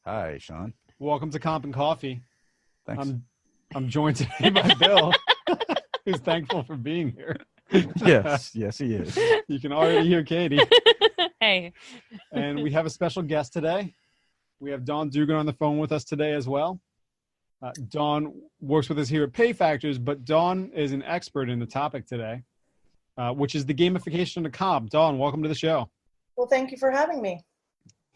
Hi, Sean. Welcome to Comp and Coffee. Thanks. I'm joined today by Bill, who's thankful for being here. Yes, he is. You can already hear Katie. Hey. And we have a special guest today. We have Dawn Dugan on the phone with us today as well. Dawn works with us here at Pay Factors, but Dawn is an expert in the topic today, which is the gamification of comp. Dawn, welcome to the show. Well, thank you for having me.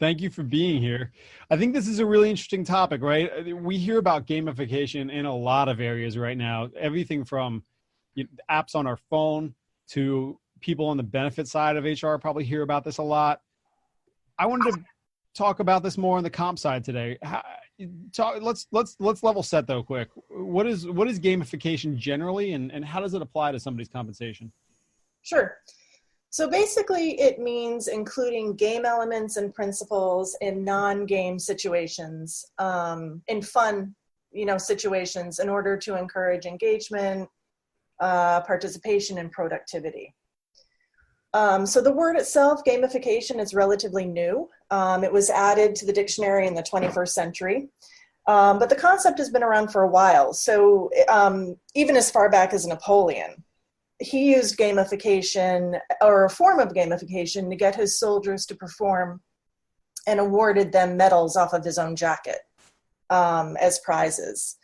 Thank you for being here. I think this is a really interesting topic, right? We hear about gamification in a lot of areas right now. Everything from apps on our phone to people on the benefit side of HR probably hear about this a lot. I wanted to talk about this more on the comp side today. Let's level set though quick. What is gamification generally, and how does it apply to somebody's compensation? Sure. So basically it means including game elements and principles in non-game situations, in fun, situations in order to encourage engagement, participation, and productivity. So the word itself, gamification, is relatively new. It was added to the dictionary in the 21st century, but the concept has been around for a while. So even as far back as Napoleon, he used gamification, or a form of gamification, to get his soldiers to perform, and awarded them medals off of his own jacket as prizes.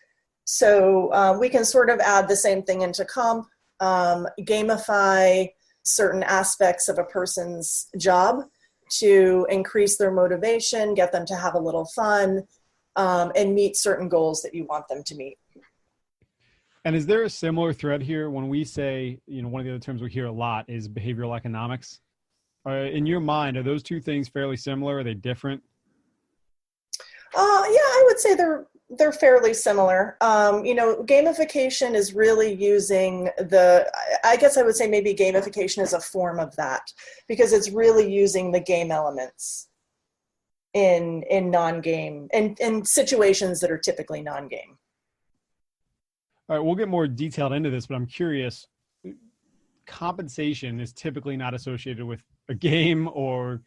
So we can sort of add the same thing into comp, gamify certain aspects of a person's job to increase their motivation, get them to have a little fun, and meet certain goals that you want them to meet. And is there a similar thread here when we say, one of the other terms we hear a lot is behavioral economics? In your mind, are those two things fairly similar? Are they different? Yeah, I would say they're fairly similar. Gamification is really using I guess I would say maybe gamification is a form of that, because it's really using the game elements in non-game and in situations that are typically non-game. All right, we'll get more detailed into this, but I'm curious. Compensation is typically not associated with a game or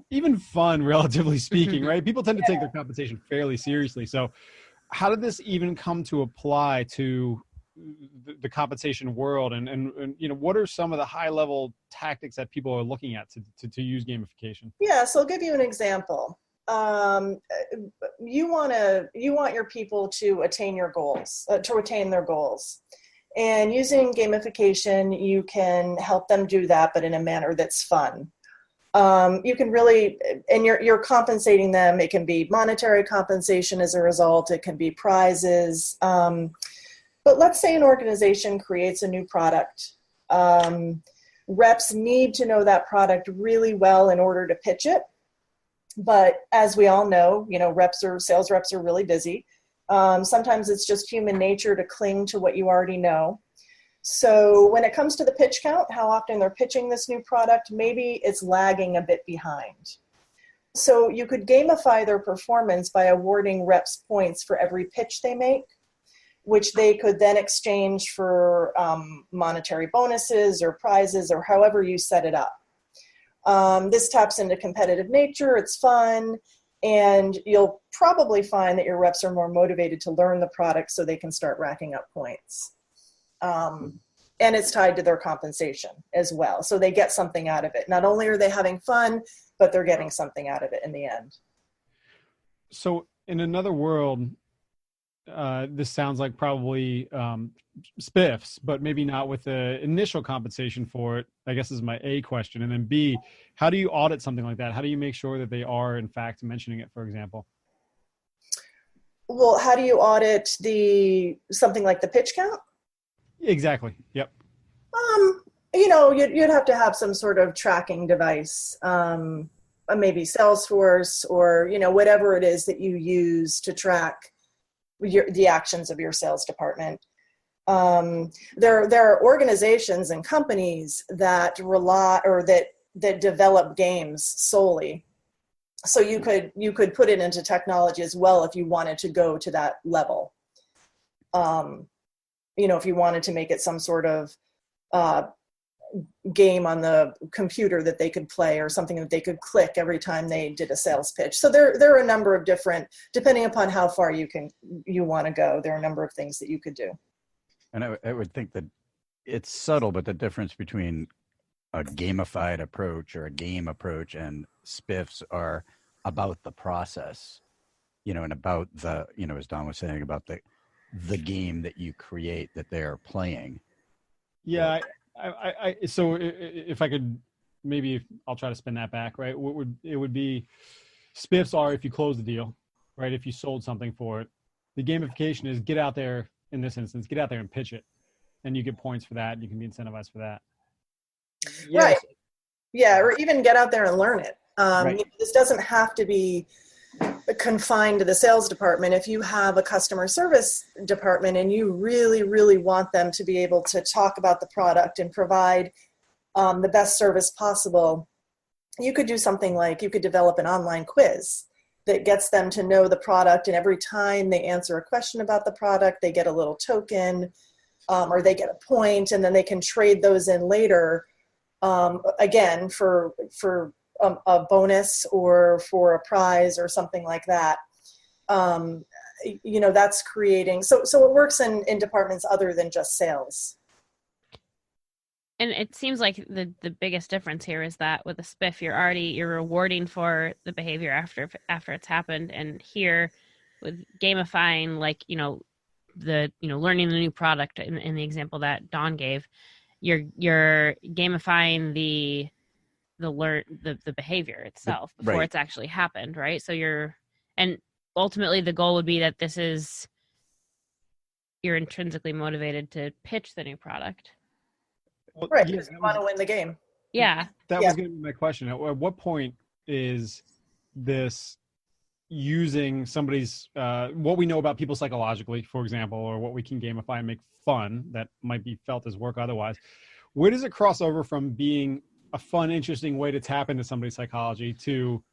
even fun, relatively speaking, right? People tend to take their compensation fairly seriously. So how did this even come to apply to the compensation world? And what are some of the high level tactics that people are looking at to use gamification? Yeah, so I'll give you an example. You want your people to attain your goals, to attain their goals. And using gamification, you can help them do that, but in a manner that's fun. You can really, and you're compensating them. It can be monetary compensation as a result. It can be prizes. But let's say an organization creates a new product. Reps need to know that product really well in order to pitch it. But as we all know, sales reps are really busy. Sometimes it's just human nature to cling to what you already know. So when it comes to the pitch count, how often they're pitching this new product, maybe it's lagging a bit behind. So you could gamify their performance by awarding reps points for every pitch they make, which they could then exchange for monetary bonuses or prizes or however you set it up. This taps into competitive nature, it's fun, and you'll probably find that your reps are more motivated to learn the product so they can start racking up points. And it's tied to their compensation as well. So they get something out of it. Not only are they having fun, but they're getting something out of it in the end. So in another world, this sounds like probably spiffs, but maybe not with the initial compensation for it, I guess is my A question. And then B, how do you audit something like that? How do you make sure that they are in fact mentioning it, for example? Well, how do you audit something like the pitch count? Exactly. Yep. You'd have to have some sort of tracking device, maybe Salesforce or, whatever it is that you use to track the actions of your sales department. There are organizations and companies that rely or that develop games solely. So you could put it into technology as well if you wanted to go to that level. If you wanted to make it some sort of game on the computer that they could play, or something that they could click every time they did a sales pitch. So there are a number of different, depending upon how far you want to go, there are a number of things that you could do. And I would think that it's subtle, but the difference between a gamified approach or a game approach and spiffs are about the process, and about the, as Don was saying, about the game that you create that they're playing. Yeah. So if I could, maybe I'll try to spin that back, right? It would be, spiffs are if you close the deal, right? If you sold something for it. The gamification is get out there, in this instance, get out there and pitch it. And you get points for that. You can be incentivized for that. Yes. Right. Yeah, or even get out there and learn it. Right. This doesn't have to be confined to the sales department. If you have a customer service department and you really, really want them to be able to talk about the product and provide the best service possible, you could do something like, you could develop an online quiz that gets them to know the product, and every time they answer a question about the product, they get a little token, or they get a point, and then they can trade those in later, again, for a bonus or for a prize or something like that. That's creating, so it works in departments other than just sales. And it seems like the biggest difference here is that with a spiff, you're rewarding for the behavior after it's happened. And here with gamifying, like, learning the new product in the example that Dawn gave, you're gamifying the behavior itself before Right. it's actually happened, right? So and ultimately the goal would be that you're intrinsically motivated to pitch the new product. Well, Right, because you want to win the game. Yeah. That was going to be my question. At what point is this using somebody's, what we know about people psychologically, for example, or what we can gamify and make fun that might be felt as work otherwise, where does it cross over from being a fun, interesting way to tap into somebody's psychology to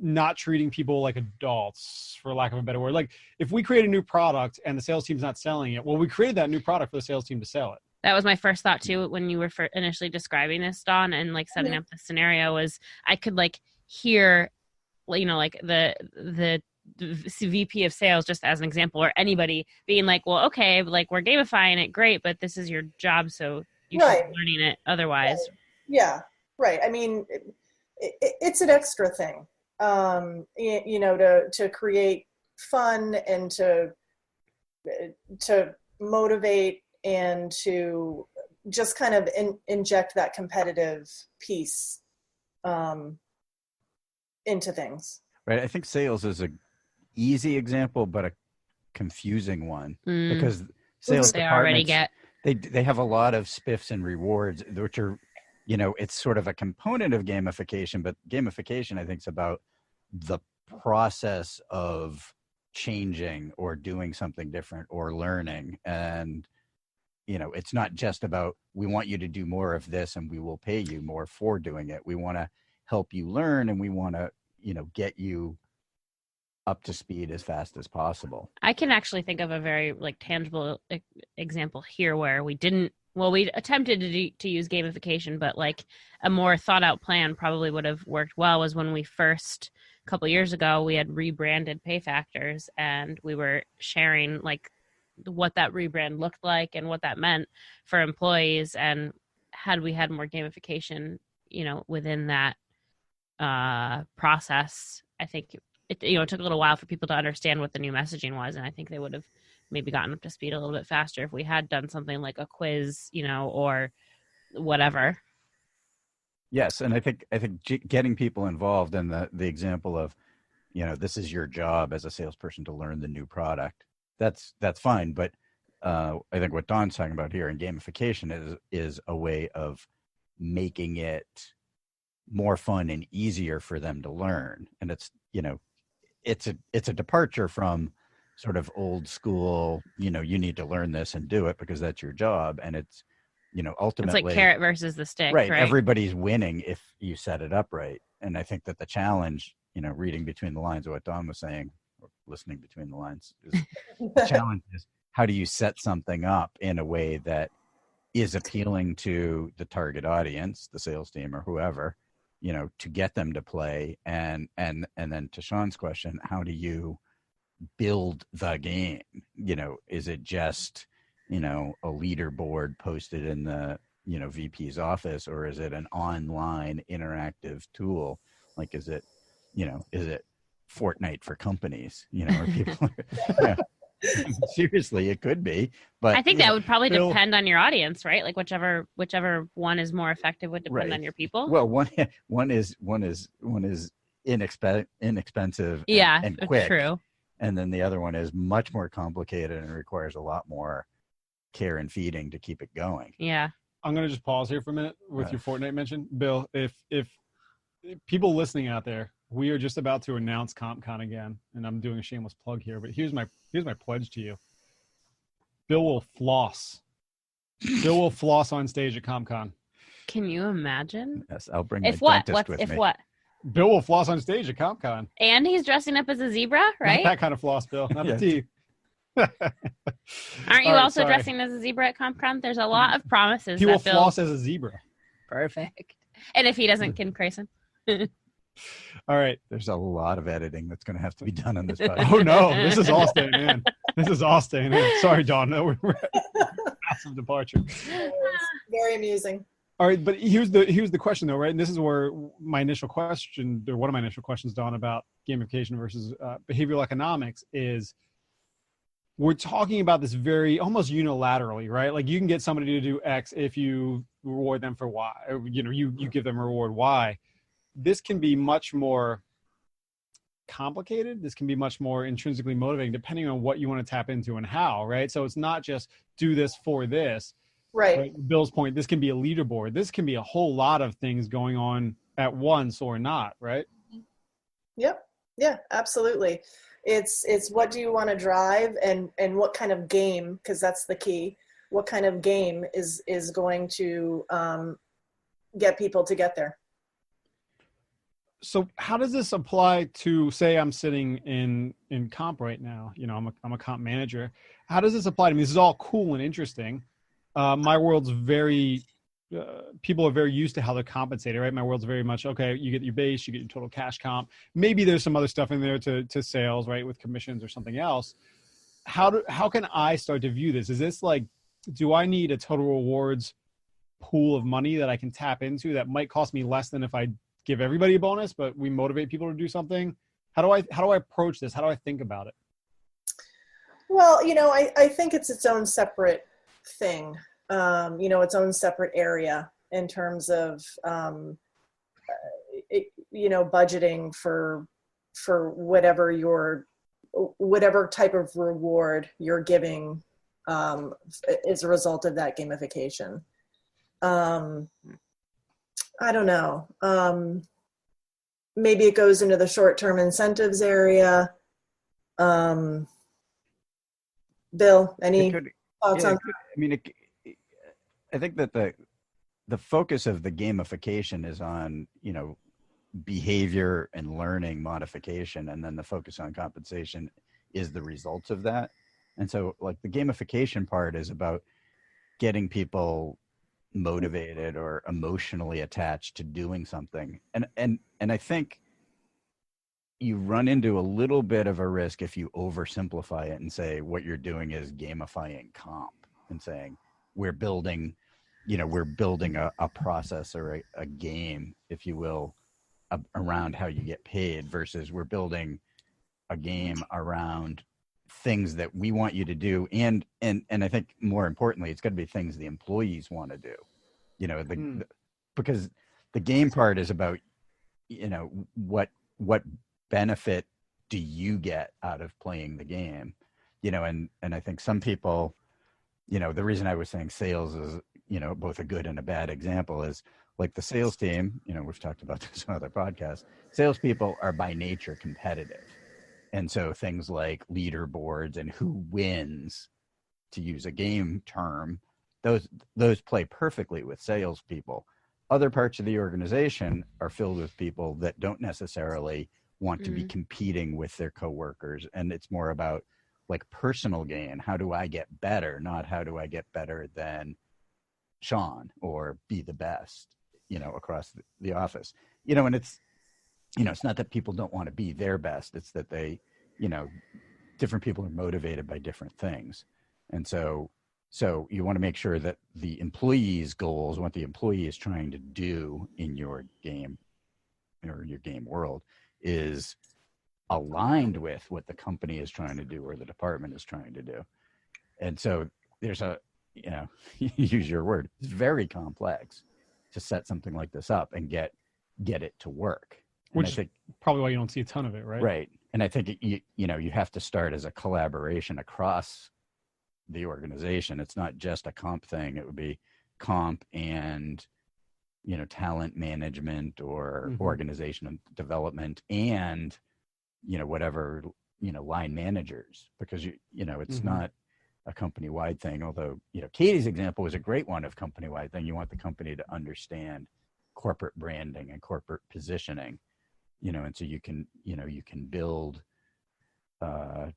not treating people like adults, for lack of a better word? Like, if we create a new product and the sales team's not selling it, well, we created that new product for the sales team to sell it. That was my first thought too when you were initially describing this, Dawn, and like setting up the scenario, was I could like hear, like the VP of sales, just as an example, or anybody being like, well, okay, like we're gamifying it, great, but this is your job, so you should be learning it otherwise. Right. Yeah, right. I mean, it's an extra thing, to create fun and to motivate and to just kind of inject that competitive piece into things. Right. I think sales is a easy example, but a confusing one, because sales they already departments, they have a lot of spiffs and rewards, which are, it's sort of a component of gamification, but gamification, I think, is about the process of changing or doing something different or learning. And it's not just about, we want you to do more of this and we will pay you more for doing it. We want to help you learn, and we want to, get you up to speed as fast as possible. I can actually think of a very tangible example here where we attempted to use gamification, but like a more thought out plan probably would have worked well. Was when we first, a couple years ago, we had rebranded Pay Factors, and we were sharing like what that rebrand looked like and what that meant for employees. And had we had more gamification, within that process, I think it took a little while for people to understand what the new messaging was. And I think they would have maybe gotten up to speed a little bit faster if we had done something like a quiz, or whatever. Yes. And I think getting people involved in the example of, this is your job as a salesperson to learn the new product. That's fine. But I think what Dawn's talking about here in gamification is a way of making it more fun and easier for them to learn. And it's, it's a departure from sort of old school, you need to learn this and do it because that's your job. And it's, ultimately it's like carrot versus the stick, right? Right. Everybody's winning if you set it up right. And I think that the challenge, reading between the lines of what Dawn was saying, or listening between the lines, is the challenge is, how do you set something up in a way that is appealing to the target audience, the sales team or whoever, to get them to play. And then to Sean's question, how do you build the game? Is it just, a leaderboard posted in the, VP's office, or is it an online interactive tool? Like, is it Fortnite for companies, or people are, seriously, it could be, but I think that would probably depend on your audience, right? Like whichever one is more effective would depend on your people. Well, one is inexpensive and quick. True. And then the other one is much more complicated and requires a lot more care and feeding to keep it going. Yeah. I'm going to just pause here for a minute with your Fortnite mention. Bill, if people listening out there, we are just about to announce CompCon again, and I'm doing a shameless plug here, but here's my pledge to you. Bill will floss. Bill will floss on stage at CompCon. Can you imagine? Yes, I'll bring my dentist with me. If what? Bill will floss on stage at CompCon. And he's dressing up as a zebra, right? Not that kind of floss, Bill. Not the teeth. Aren't you also dressing as a zebra at CompCon? There's a lot of promises. He will floss as a zebra. Perfect. And if he doesn't, Kim Crayson. All right. There's a lot of editing that's going to have to be done on this podcast. Oh, no. This is all staying in. Sorry, Dawn. No, we're massive departure. Very amusing. All right. But here's the question, though, right? And this is where my initial question, or one of my initial questions, Dawn, about gamification versus behavioral economics is, we're talking about this very almost unilaterally, right? Like, you can get somebody to do X if you reward them for Y, or, you give them a reward Y. This can be much more complicated. This can be much more intrinsically motivating, depending on what you want to tap into and how, right? So it's not just do this for this. Right. Bill's point, this can be a leaderboard. This can be a whole lot of things going on at once or not, right? Yep. Yeah, absolutely. It's what do you want to drive, and what kind of game, because that's the key. What kind of game is going to get people to get there? So how does this apply to, say I'm sitting in comp right now, I'm a comp manager. How does this apply to me? This is all cool and interesting. My world's very, people are very used to how they're compensated, right? My world's very much, okay, you get your base, you get your total cash comp. Maybe there's some other stuff in there to sales, right? With commissions or something else. How can I start to view this? Is this like, do I need a total rewards pool of money that I can tap into that might cost me less than if I give everybody a bonus, but we motivate people to do something? How do I approach this? How do I think about it? Well, I think it's its own separate thing, its own separate area in terms of, budgeting for whatever type of reward you're giving as a result of that gamification. I don't know. Maybe it goes into the short-term incentives area. Bill, any thoughts on that? I think that the focus of the gamification is on, behavior and learning modification, and then the focus on compensation is the results of that. And so, like, the gamification part is about getting people motivated or emotionally attached to doing something. And I think you run into a little bit of a risk if you oversimplify it and say what you're doing is gamifying comp and saying we're building a process or a game, if you will, around how you get paid, versus we're building a game around things that we want you to do, and I think more importantly, it's got to be things the employees want to do, because the game part is about, what benefit do you get out of playing the game, and I think some people, the reason I was saying sales is, both a good and a bad example is, like, the sales team, we've talked about this on other podcasts, salespeople are by nature competitive. And so things like leaderboards and who wins, to use a game term, those play perfectly with salespeople. Other parts of the organization are filled with people that don't necessarily want to be competing with their coworkers. And it's more about, like, personal gain. How do I get better? Not how do I get better than Sean or be the best, across the office, and it's not that people don't want to be their best. It's that they, different people are motivated by different things. And so you want to make sure that the employee's goals, what the employee is trying to do in your game or your game world, is aligned with what the company is trying to do or the department is trying to do. And so there's use your word, it's very complex to set something like this up and get it to work. Which is probably why you don't see a ton of it, right? Right. And I think you have to start as a collaboration across the organization. It's not just a comp thing. It would be comp and talent management or organizational development and whatever line managers, because it's not a company-wide thing. Although Katie's example was a great one of company-wide thing. You want the company to understand corporate branding and corporate positioning, and so you can build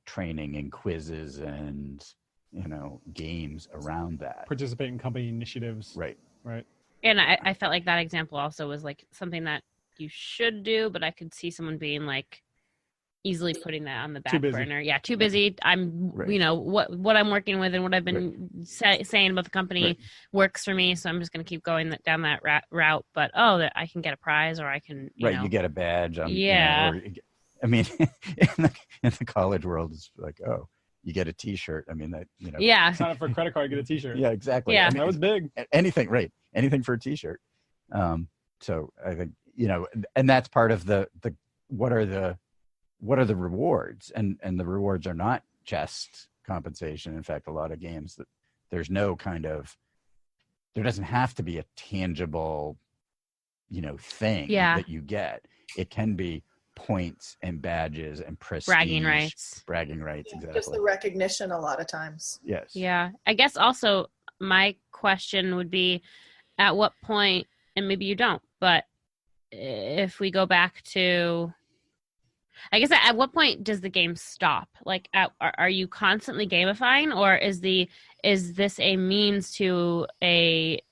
training and quizzes and games around that. Participate in company initiatives. Right. And I felt like that example also was like something that you should do, but I could see someone being like easily putting that on the back burner. Yeah, too busy. I'm, what I'm working with and what I've been saying about the company works for me, so I'm just going to keep going down that route. But I can get a prize, or I can, you get a badge. I mean, in the college world, it's like, you get a T-shirt. I mean, that sign up for a credit card, get a T-shirt. Yeah, exactly. Yeah, that was big. Anything for a T-shirt. So I think and that's part of the what are the rewards, and the rewards are not just compensation. In fact, a lot of games that there's no there doesn't have to be a tangible thing that you get. It can be points and badges and prestige, bragging rights, exactly. Just the recognition a lot of times. Yes. Yeah, I guess also my question would be, at what point, and maybe you don't, but if we go back to, I guess, at what point does the game stop? Like, are you constantly gamifying, or is this a means to a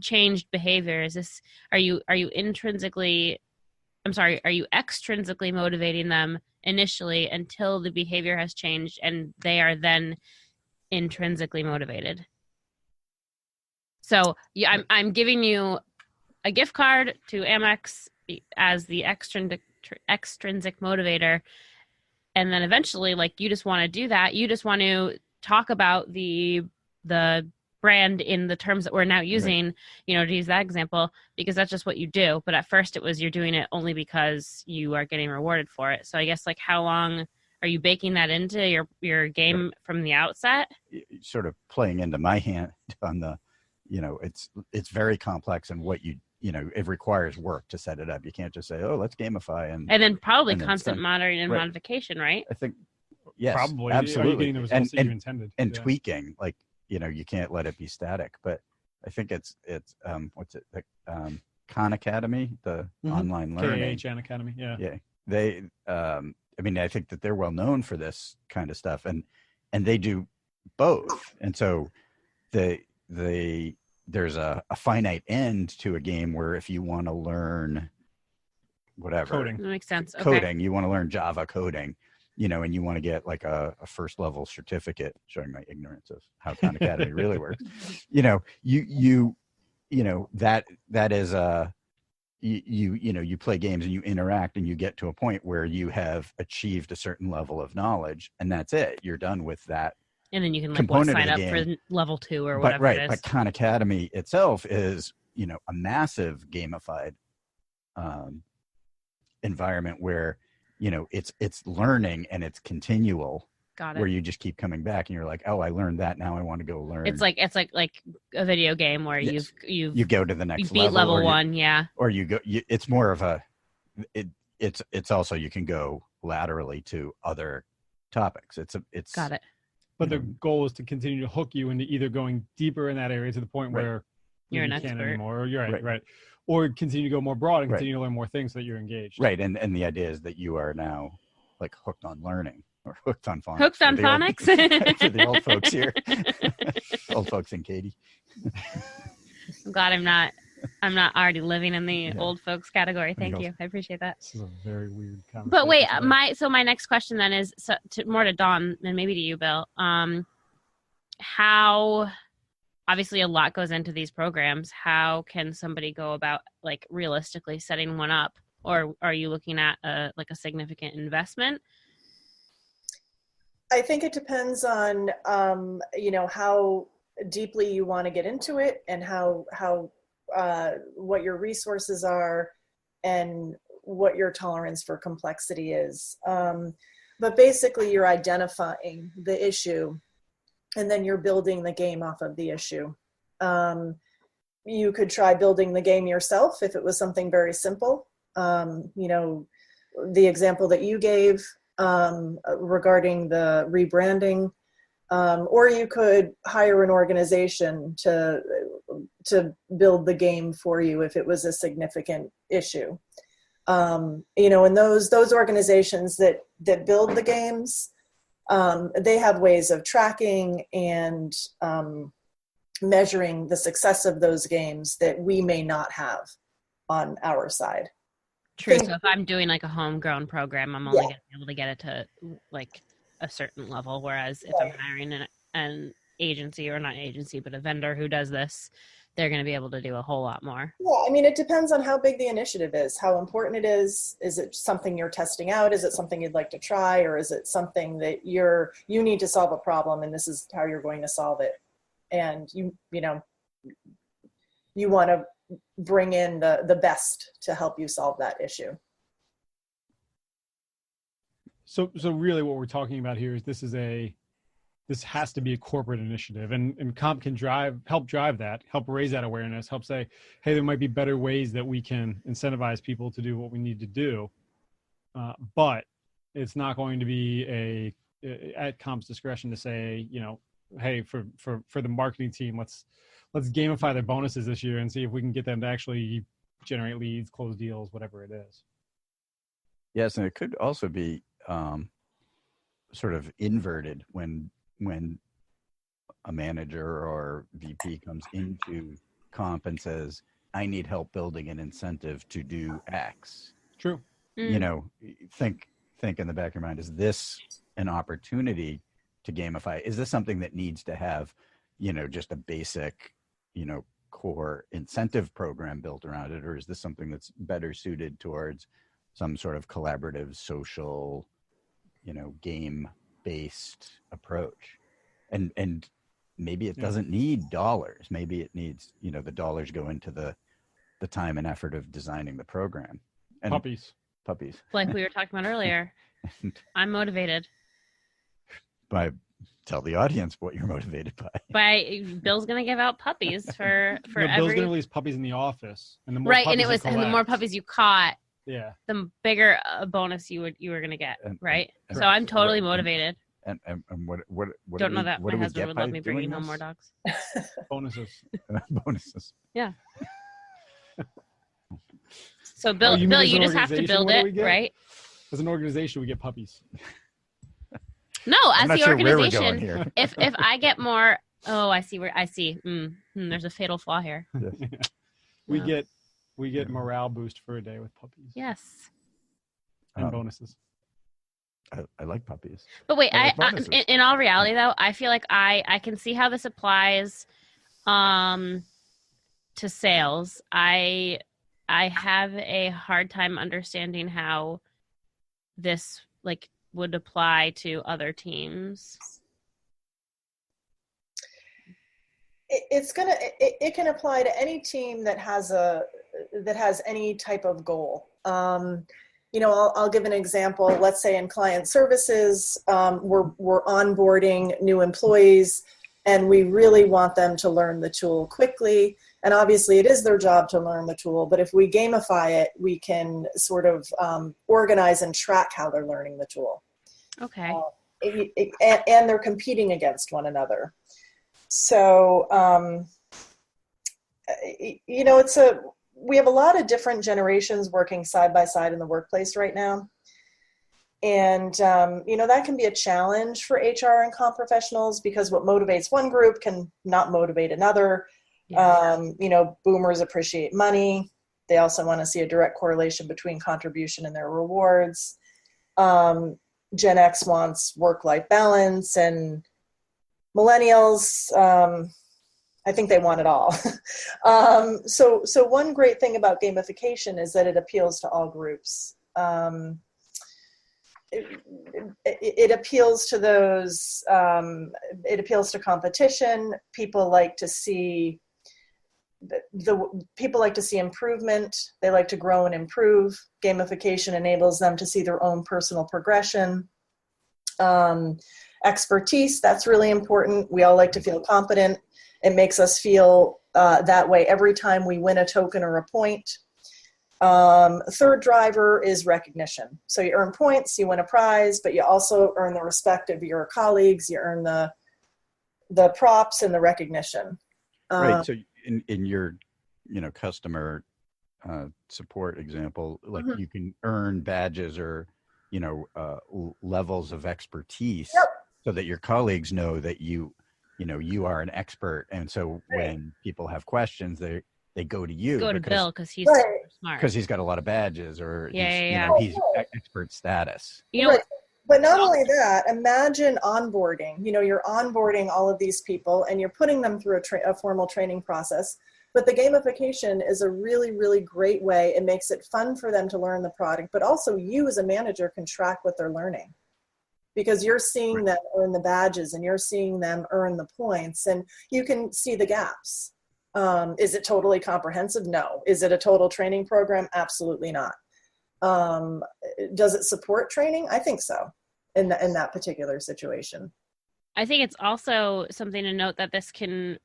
changed behavior? Are you extrinsically motivating them initially until the behavior has changed and they are then intrinsically motivated? So I'm giving you a gift card to Amex as the extrinsic motivator, and then eventually, like, you just want to do that. You just want to talk about the brand in the terms that we're now using, to use that example, because that's just what you do. But at first it was, you're doing it only because you are getting rewarded for it. So I guess, like, how long are you baking that into your game from the outset? Sort of playing into my hand on the, it's very complex, and what it requires work to set it up. You can't just say, let's gamify. And then probably constant monitoring and modification, right? I think, yes, probably. Absolutely. Are you getting the results that you intended? And tweaking, like, you can't let it be static. But I think it's what's it? Khan Academy, the online learning. KHN Academy, yeah. Yeah. They, I think that they're well known for this kind of stuff, and they do both. And so there's a finite end to a game where if you want to learn whatever. Coding. That makes sense. Coding, you want to learn Java coding, and you want to get like a first level certificate, showing my ignorance of how Khan Academy really works. That is you play games and you interact and you get to a point where you have achieved a certain level of knowledge, and that's it. You're done with that. And then you can sign up for level 2 or whatever it is. But Khan Academy itself is, a massive gamified environment where, it's learning and it's continual. Got it. Where you just keep coming back and you're like, I learned that. Now I want to go learn. It's like a video game where you go to the next you beat level 1, yeah. Or you go. It's more of it's also, you can go laterally to other topics. It's got it. But the goal is to continue to hook you into either going deeper in that area to the point where you're an can't expert anymore, or you're right, or continue to go more broad and continue to learn more things so that you're engaged. Right, and the idea is that you are now like hooked on learning or hooked on phonics. Hooked on phonics? For the old folks here, old folks and Katie. I'm glad I'm not already living in the old folks category. Thank Thank you. I appreciate that. This is a very weird conversation. But wait, my next question then is more to Dawn and maybe to you, Bill. How obviously a lot goes into these programs. How can somebody go about like realistically setting one up, or are you looking at a significant investment? I think it depends on how deeply you want to get into it and how what your resources are and what your tolerance for complexity is. But basically you're identifying the issue and then you're building the game off of the issue. You could try building the game yourself if it was something very simple. The example that you gave regarding the rebranding, or you could hire an organization to build the game for you if it was a significant issue. And those organizations that build the games, they have ways of tracking and measuring the success of those games that we may not have on our side. True. So if I'm doing like a homegrown program, I'm only going to be able to get it to like a certain level. Whereas if I'm hiring an agency, or not agency, but a vendor who does this, they're going to be able to do a whole lot more. Yeah, I mean, it depends on how big the initiative is, how important it is. Is it something you're testing out? Is it something you'd like to try? Or is it something that you need to solve a problem and this is how you're going to solve it? And you want to bring in the best to help you solve that issue. So really what we're talking about here is this has to be a corporate initiative, and comp can help drive that, help raise that awareness, help say, hey, there might be better ways that we can incentivize people to do what we need to do. But it's not going to be at comp's discretion to say, hey, for the marketing team, let's gamify their bonuses this year and see if we can get them to actually generate leads, close deals, whatever it is. Yes, and it could also be sort of inverted when a manager or VP comes into comp and says, I need help building an incentive to do X. True. Think in the back of your mind, is this an opportunity to gamify? Is this something that needs to have, just a basic, core incentive program built around it? Or is this something that's better suited towards some sort of collaborative, social, game-based approach? And maybe it doesn't need dollars. Maybe it needs, the dollars go into the time and effort of designing the program. And puppies. Like we were talking about earlier. I'm motivated. Tell the audience what you're motivated by. Bill's going to give out puppies for Bill's going to release puppies in the office, and the more and the more puppies you caught, the bigger a bonus you were going to get, right? So I'm totally motivated. And what don't know that my husband would let me bring home more dogs. Bonuses. Bonuses. Yeah. So Bill, you just have to build it, right? As an organization, we get puppies. No, as the organization, if I get more, I see. There's a fatal flaw here. Yes. We get morale boost for a day with puppies. Yes. And bonuses. I like puppies. But wait, in all reality though, I feel like I can see how this applies to sales. I have a hard time understanding how this would apply to other teams. It can apply to any team that has any type of goal. I'll give an example. Let's say in client services, we're onboarding new employees and we really want them to learn the tool quickly. And obviously it is their job to learn the tool, but if we gamify it, we can sort of organize and track how they're learning the tool. Okay. And they're competing against one another. So, we have a lot of different generations working side by side in the workplace right now. And, that can be a challenge for HR and comp professionals because what motivates one group can not motivate another. Yeah. Boomers appreciate money. They also want to see a direct correlation between contribution and their rewards. Gen X wants work-life balance, and millennials, I think they want it all. So one great thing about gamification is that it appeals to all groups. It appeals to those, it appeals to competition. People like to see people like to see improvement. They like to grow and improve. Gamification enables them to see their own personal progression. Expertise, that's really important. We all like to feel competent. It makes us feel that way every time we win a token or a point. Third driver is recognition. So you earn points, you win a prize, but you also earn the respect of your colleagues. You earn the props and the recognition. Right. So in your, customer support example, like you can earn badges or, levels of expertise so that your colleagues know that you are an expert. And so when people have questions, they go to you. Go to Bill because he's super smart. Because he's got a lot of badges, or he's expert status. But not only that, imagine onboarding. You're onboarding all of these people and you're putting them through a formal training process. But the gamification is a really, really great way. It makes it fun for them to learn the product, but also you as a manager can track what they're learning, because you're seeing them earn the badges and you're seeing them earn the points, and you can see the gaps. Is it totally comprehensive? No. Is it a total training program? Absolutely not. Does it support training? I think so in that particular situation. I think it's also something to note that this can,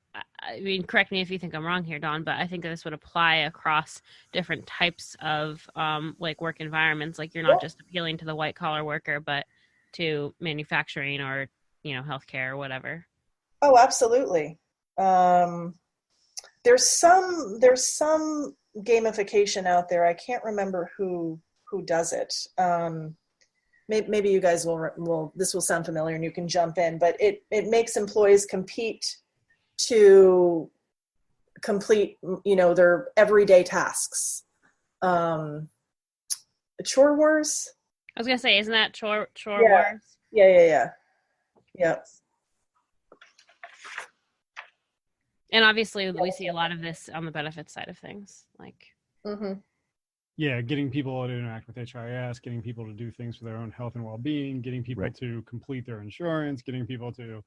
correct me if you think I'm wrong here, Dawn, but I think that this would apply across different types of work environments. Like you're not just appealing to the white collar worker, but to manufacturing or, healthcare or whatever. Oh, absolutely. There's some gamification out there. I can't remember who does it. Maybe you guys will this will sound familiar and you can jump in, but it makes employees compete to complete, their everyday tasks. Chore Wars. I was gonna say, isn't that chore Yeah. wars? Yeah. And obviously, we see a lot of this on the benefits side of things, Yeah, getting people to interact with HRIS, getting people to do things for their own health and well-being, getting people to complete their insurance, getting people to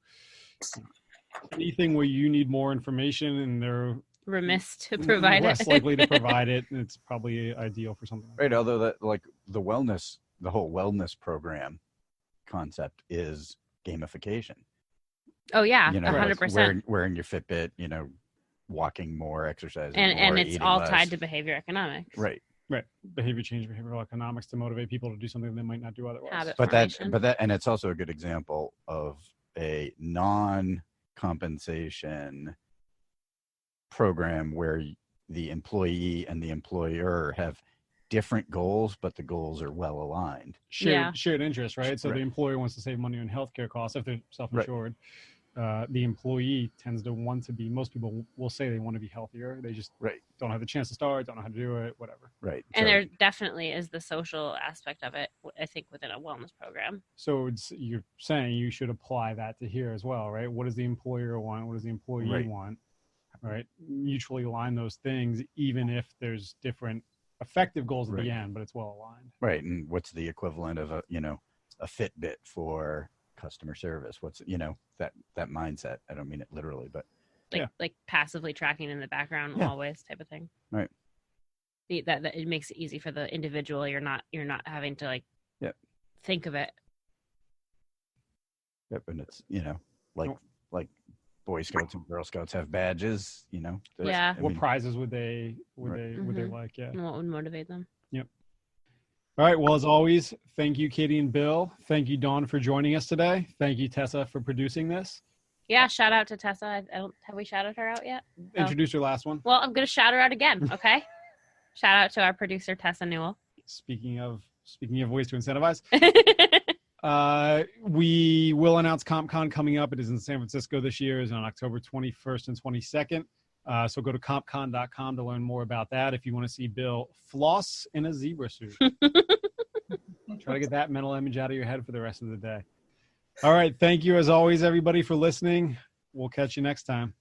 anything where you need more information and they're remiss to provide less likely to provide it. And it's probably ideal for something like that. Although that, like the whole wellness program concept is gamification. Oh yeah, 100%. Wearing your Fitbit, walking more, exercising more, and it's all less. tied to behavior economics. Right. Behavior change, behavioral economics to motivate people to do something they might not do otherwise. And it's also a good example of a non-compensation program where the employee and the employer have different goals, but the goals are well aligned. Shared interest, right? So the employer wants to save money on healthcare costs if they're self-insured. The employee tends to want to be, most people will say they want to be healthier. They just don't have the chance to start, don't know how to do it, whatever. Right. And there definitely is the social aspect of it, I think, within a wellness program. So you're saying you should apply that to here as well, right? What does the employer want? What does the employee want? Right? Mutually align those things, even if there's different effective goals at the end, but it's well aligned. Right. And what's the equivalent of a Fitbit for customer service? What's that mindset? I don't mean it literally, but like passively tracking in the background always type of thing. Right. That it makes it easy for the individual. You're not having to think of it. Yep. And it's like Boy Scouts and Girl Scouts have badges. What prizes would they like? Yeah. And what would motivate them? Yep. All right. Well, as always, thank you, Katie and Bill. Thank you, Dawn, for joining us today. Thank you, Tessa, for producing this. Yeah. Shout out to Tessa. Have we shouted her out yet? Introduce your last one. Well, I'm going to shout her out again. Okay. Shout out to our producer, Tessa Newell. Speaking of ways to incentivize, we will announce CompCon coming up. It is in San Francisco this year. It's on October 21st and 22nd. So go to compcon.com to learn more about that if you want to see Bill floss in a zebra suit. Try to get that mental image out of your head for the rest of the day. All right. Thank you, as always, everybody, for listening. We'll catch you next time.